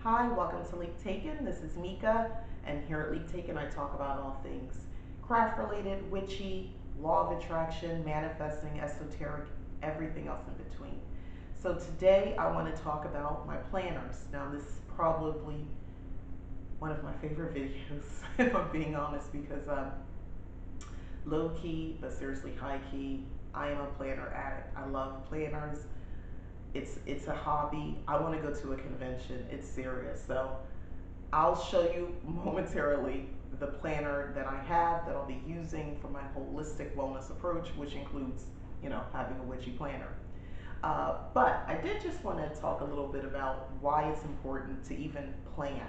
Hi, welcome to Leap Taken. This is Mika, and here at Leap Taken, I talk about all things craft related, witchy, law of attraction, manifesting, esoteric, everything else in between. So, today I want to talk about my planners. Now, this is probably one of my favorite videos, if I'm being honest, because low key, but seriously high key, I am a planner addict. I love planners. It's a hobby. I want to go to a convention. It's serious. So I'll show you momentarily the planner that I have that I'll be using for my holistic wellness approach, which includes, having a witchy planner. But I did just want to talk a little bit about why it's important to even plan,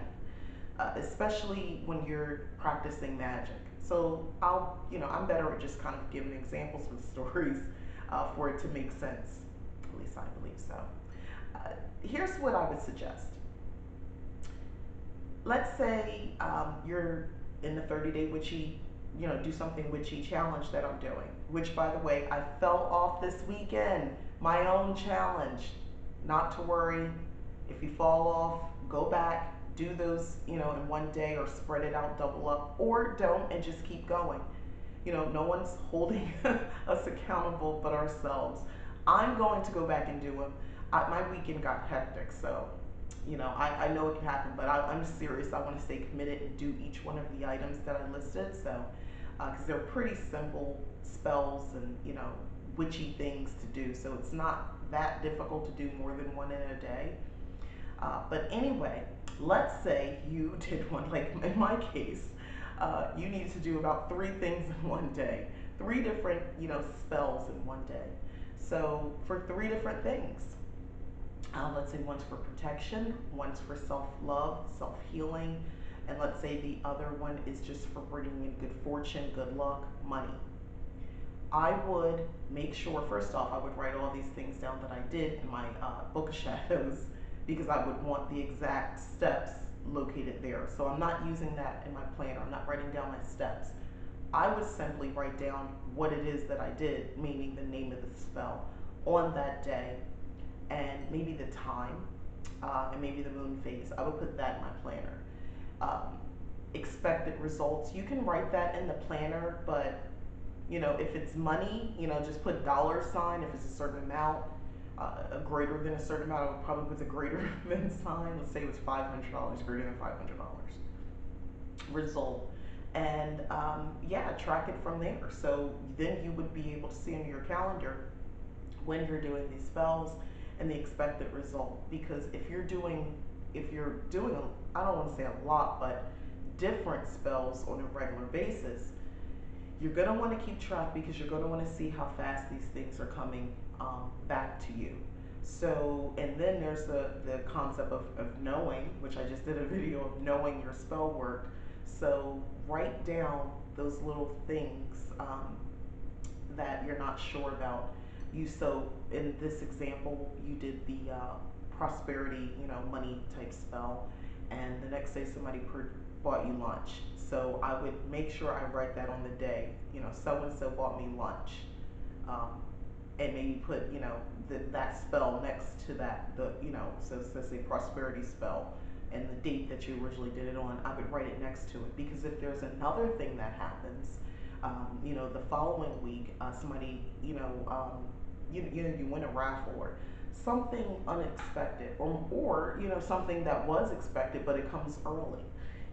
especially when you're practicing magic. So I'm better at just kind of giving examples with stories for it to make sense. At least I believe so. Here's what I would suggest. Let's say you're in the 30-day witchy, do something witchy challenge that I'm doing, which by the way, I fell off this weekend, my own challenge. Not to worry, if you fall off, go back, do those, in one day or spread it out, double up, or don't and just keep going. No one's holding us accountable but ourselves. I'm going to go back and do them. My weekend got hectic, so I know it can happen, but I'm serious. I want to stay committed and do each one of the items that I listed. So, because they're pretty simple spells and witchy things to do, so it's not that difficult to do more than one in a day. But anyway, let's say you did one, like in my case, you need to do about three things in one day, three different, spells in one day. So for three different things, let's say one's for protection, one's for self-love, self-healing, and let's say the other one is just for bringing in good fortune, good luck, money. I would make sure, first off, I would write all these things down that I did in my book of shadows because I would want the exact steps located there. So I'm not using that in my planner. I'm not writing down my steps. I would simply write down what it is that I did, meaning the name of the spell, on that day, and maybe the time, and maybe the moon phase. I would put that in my planner. Um, Expected results. You can write that in the planner, but if it's money, just put dollar sign. If it's a certain amount, greater than a certain amount, I would probably put the greater than sign. Let's say it was $500, greater than $500 result. And yeah, track it from there. So then you would be able to see on your calendar when you're doing these spells and the expected result. Because if you're doing I don't want to say a lot, but different spells on a regular basis, you're going to want to keep track because you're going to want to see how fast these things are coming back to you. So, and then there's the concept of knowing, which I just did a video of knowing your spell worked. So, write down those little things that you're not sure about. So in this example, you did the prosperity, money type spell, and the next day somebody bought you lunch. So I would make sure I write that on the day. So and so bought me lunch, um, and maybe put that spell next to that. So let's say prosperity spell, and the date that you originally did it on. I would write it next to it because if there's another thing that happens, the following week, somebody, you win a raffle or something unexpected, or something that was expected but it comes early.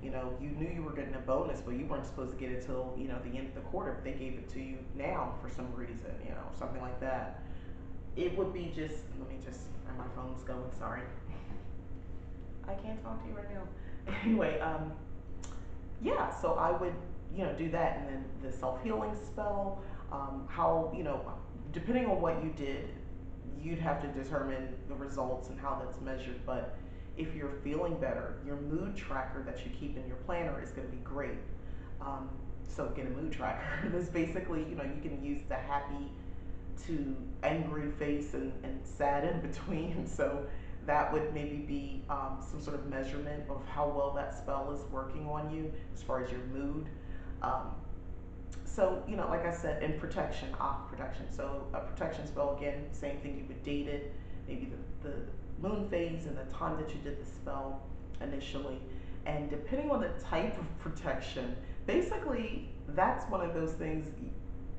You knew you were getting a bonus, but you weren't supposed to get it till the end of the quarter, but they gave it to you now for some reason, something like that. It would be just let me just and my phone's going. Sorry, I can't talk to you right now. Anyway, yeah, so I would do that, and then the self-healing spell, how depending on what you did, you'd have to determine the results and how that's measured. But if you're feeling better, your mood tracker that you keep in your planner is going to be great. So get a mood tracker. This basically, you can use the happy to angry face and sad in between. So that would maybe be some sort of measurement of how well that spell is working on you as far as your mood. Um, so, like I said, in protection, protection. So a protection spell, again, same thing, you would date it, maybe the moon phase and the time that you did the spell. initially. And depending on the type of protection, basically, that's one of those things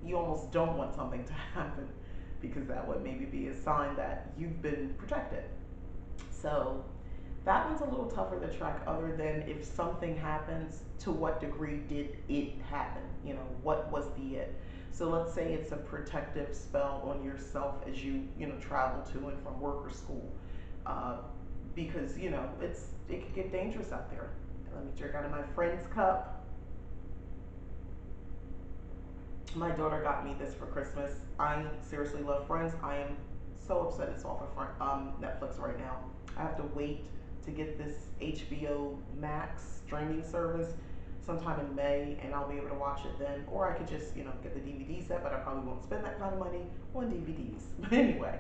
you almost don't want something to happen because that would maybe be a sign that you've been protected. So that one's a little tougher to track, other than if something happens, to what degree did it happen? You know, what was the it? So let's say it's a protective spell on yourself as you travel to and from work or school. Uh, because, it could get dangerous out there. Let me drink out of my friend's cup. My daughter got me this for Christmas. I seriously love Friends. I am so upset it's off of Netflix right now. I have to wait to get this HBO Max streaming service sometime in May, and I'll be able to watch it then. Or I could just, get the DVD set, but I probably won't spend that kind of money on DVDs. But anyway,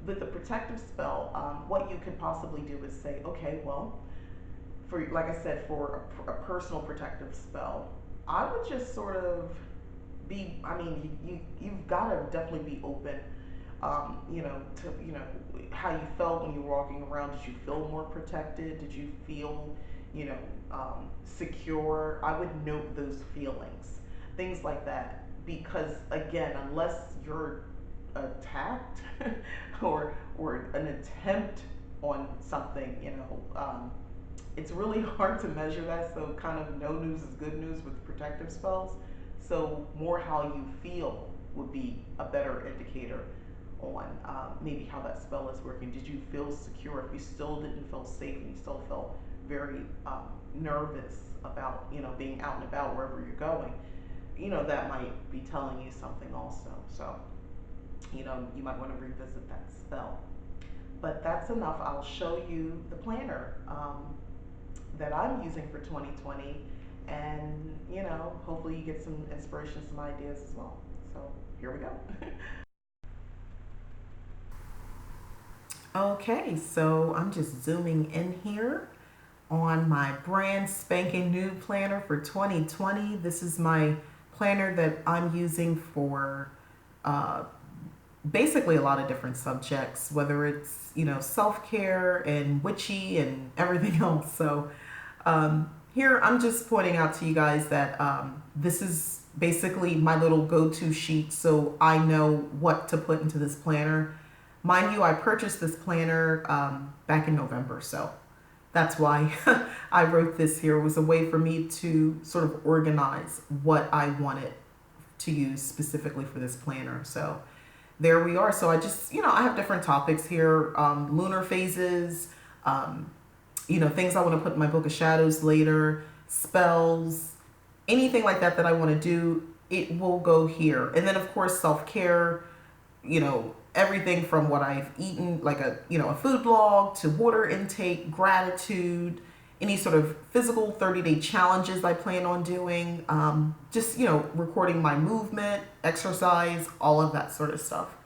with the protective spell, what you could possibly do is say, okay, well, for like I said, for a personal protective spell, I would just sort of be. I mean, you've got to definitely be open. To how you felt when you were walking around. Did you feel more protected? Did you feel, you know, secure? I would note those feelings, things like that, because again, unless you're attacked or an attempt on something, it's really hard to measure that. So kind of no news is good news with protective spells. So more how you feel would be a better indicator on maybe how that spell is working. Did you feel secure? If you still didn't feel safe and you still felt very nervous about being out and about wherever you're going, that might be telling you something also. So you might want to revisit that spell. But that's enough. I'll show you the planner that I'm using for 2020, and hopefully you get some inspiration, some ideas as well. So here we go. Okay, so I'm just zooming in here on my brand spanking new planner for 2020. This is my planner that I'm using for uh, basically a lot of different subjects, whether it's self care and witchy and everything else. So here I'm just pointing out to you guys that this is basically my little go to sheet, so I know what to put into this planner. Mind you, I purchased this planner back in November, so that's why I wrote this here. It was a way for me to sort of organize what I wanted to use specifically for this planner. So there we are. So I just, I have different topics here, lunar phases, things I want to put in my book of shadows later, spells, anything like that that I want to do, it will go here. And then of course, self-care, everything from what I've eaten, like a food blog, to water intake, gratitude, any sort of physical 30-day challenges I plan on doing, just, recording my movement, exercise, all of that sort of stuff.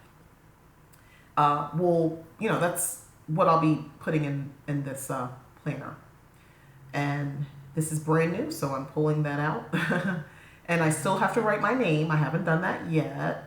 That's what I'll be putting in this planner. And this is brand new, so I'm pulling that out. And I still have to write my name. I haven't done that yet.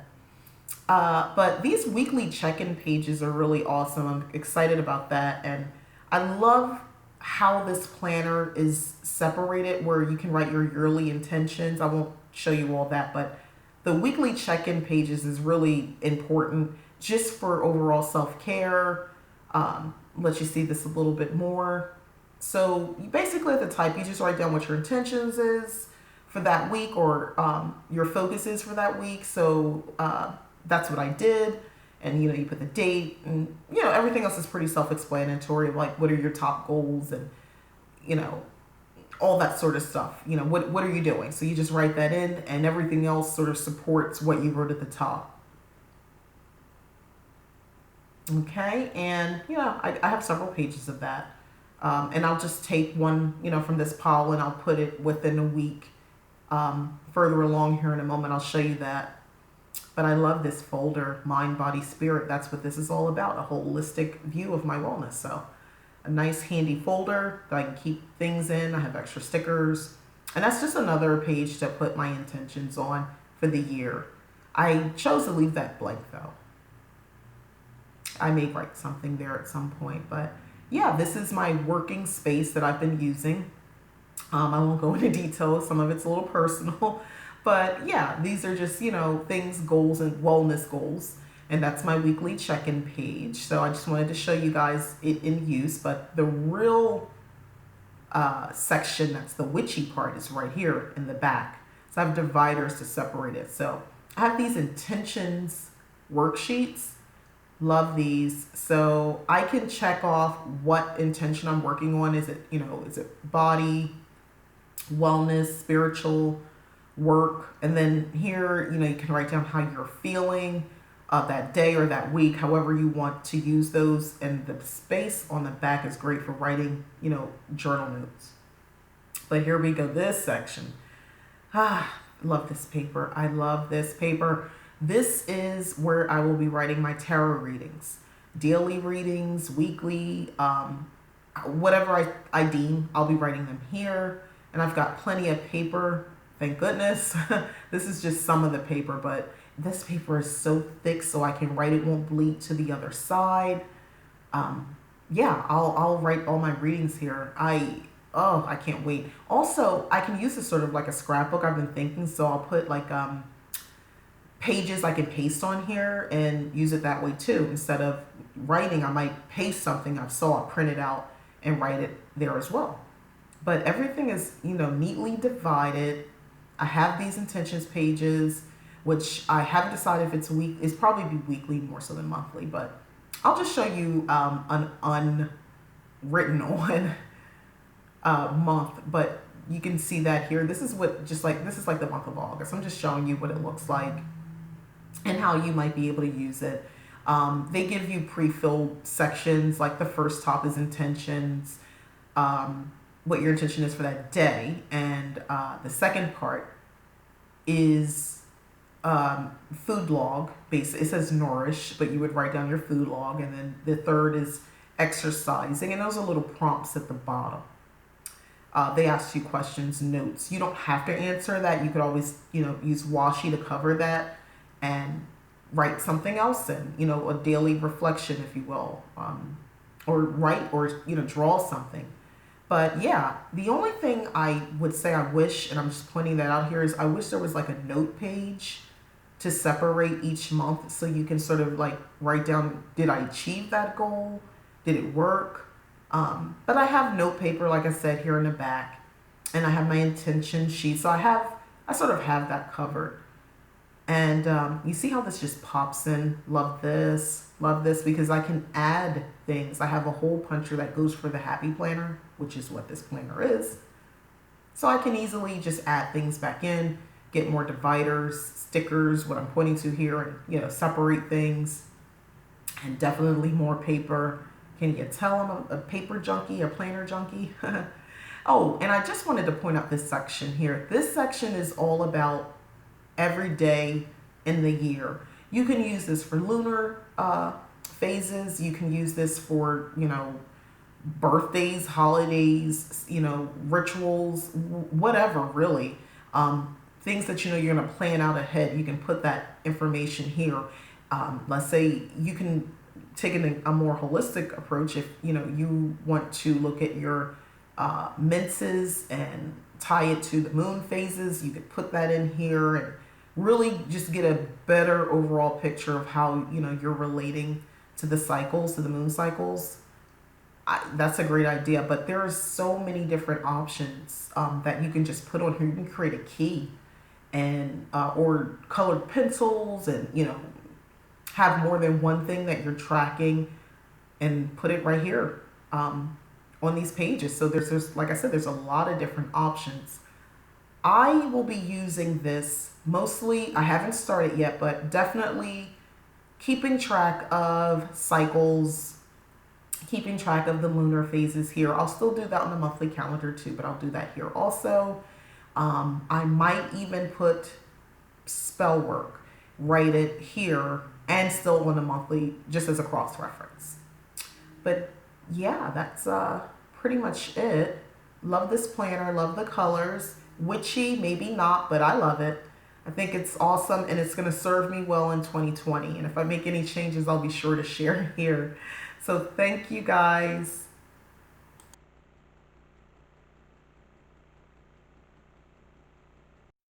But these weekly check-in pages are really awesome. I'm excited about that. And I love how this planner is separated, where you can write your yearly intentions. I won't show you all that, but the weekly check-in pages is really important just for overall self-care. Let you see this a little bit more. So you basically at the type, you just write down what your intentions is for that week, or your focus is for that week. So that's what I did. And you put the date, and everything else is pretty self-explanatory, like what are your top goals, and all that sort of stuff. What are you doing? So you just write that in, and everything else sort of supports what you wrote at the top. Okay, and I have several pages of that. And I'll just take one, from this pile, and I'll put it within a week. Further along here in a moment, I'll show you that. But I love this folder, Mind, Body, Spirit. That's what this is all about, a holistic view of my wellness. So a nice handy folder that I can keep things in. I have extra stickers. And that's just another page to put my intentions on for the year. I chose to leave that blank though. I may write something there at some point, but yeah, this is my working space that I've been using. I won't go into detail. Some of it's a little personal, but yeah, these are just, things, goals, and wellness goals. And that's my weekly check-in page. So I just wanted to show you guys it in use. But the real section, that's the witchy part, is right here in the back. So I have dividers to separate it. So I have these intentions worksheets. Love these. So I can check off what intention I'm working on. Is it body, wellness, spiritual, work? And then here, you can write down how you're feeling that day or that week, however you want to use those. And the space on the back is great for writing, journal notes. But here we go, this section. Love this paper. I love this paper. This is where I will be writing my tarot readings, daily readings, weekly, whatever I deem, I'll be writing them here. And I've got plenty of paper, thank goodness. This is just some of the paper, but this paper is so thick so I can write, it won't bleed to the other side. Yeah, I'll write all my readings here. I can't wait. Also, I can use this sort of like a scrapbook, I've been thinking, so I'll put like pages I can paste on here and use it that way too. Instead of writing, I might paste something I saw, I'll print it out and write it there as well. But everything is, neatly divided. I have these intentions pages, which I haven't decided if it's probably be weekly more so than monthly, but I'll just show you an unwritten on month, but you can see that here. This is like the month of August. I'm just showing you what it looks like and how you might be able to use it. They give you pre-filled sections, like the first top is intentions, what your intention is for that day, and the second part is food log. It says nourish, but you would write down your food log, and then the third is exercising, and those are little prompts at the bottom. They ask you questions, notes. You don't have to answer that. You could always, use washi to cover that and write something else in, a daily reflection, if you will, or write or, draw something. But yeah, the only thing I would say I wish, and I'm just pointing that out here, is I wish there was like a note page to separate each month so you can sort of like write down, did I achieve that goal? Did it work? But I have note paper, like I said, here in the back, and I have my intention sheet. So I sort of have that covered. And you see how this just pops in? Love this because I can add things. I have a hole puncher that goes for the happy planner, which is what this planner is. So I can easily just add things back in, get more dividers, stickers, what I'm pointing to here, and separate things, and definitely more paper. Can you tell I'm a paper junkie, a planner junkie? Oh, and I just wanted to point out this section here. This section is all about every day in the year. You can use this for lunar phases. You can use this for, birthdays, holidays, rituals, whatever, really. Things that you're going to plan out ahead. You can put that information here. Let's say you can take a more holistic approach if you want to look at your menses and tie it to the moon phases. You could put that in here and really just get a better overall picture of how you're relating to the cycles, to the moon cycles. That's a great idea, but there are so many different options that you can just put on here. You can create a key and or colored pencils, and have more than one thing that you're tracking, and put it right here on these pages. So there's like I said, there's a lot of different options. I will be using this mostly, I haven't started yet, but definitely keeping track of cycles, keeping track of the lunar phases here. I'll still do that on the monthly calendar too, but I'll do that here also. I might even put spell work, write it here, and still on the monthly, just as a cross reference. But yeah, that's pretty much it. Love this planner, love the colors. Witchy, maybe not, but I love it. I think it's awesome, and it's going to serve me well in 2020. And if I make any changes, I'll be sure to share here. So thank you guys.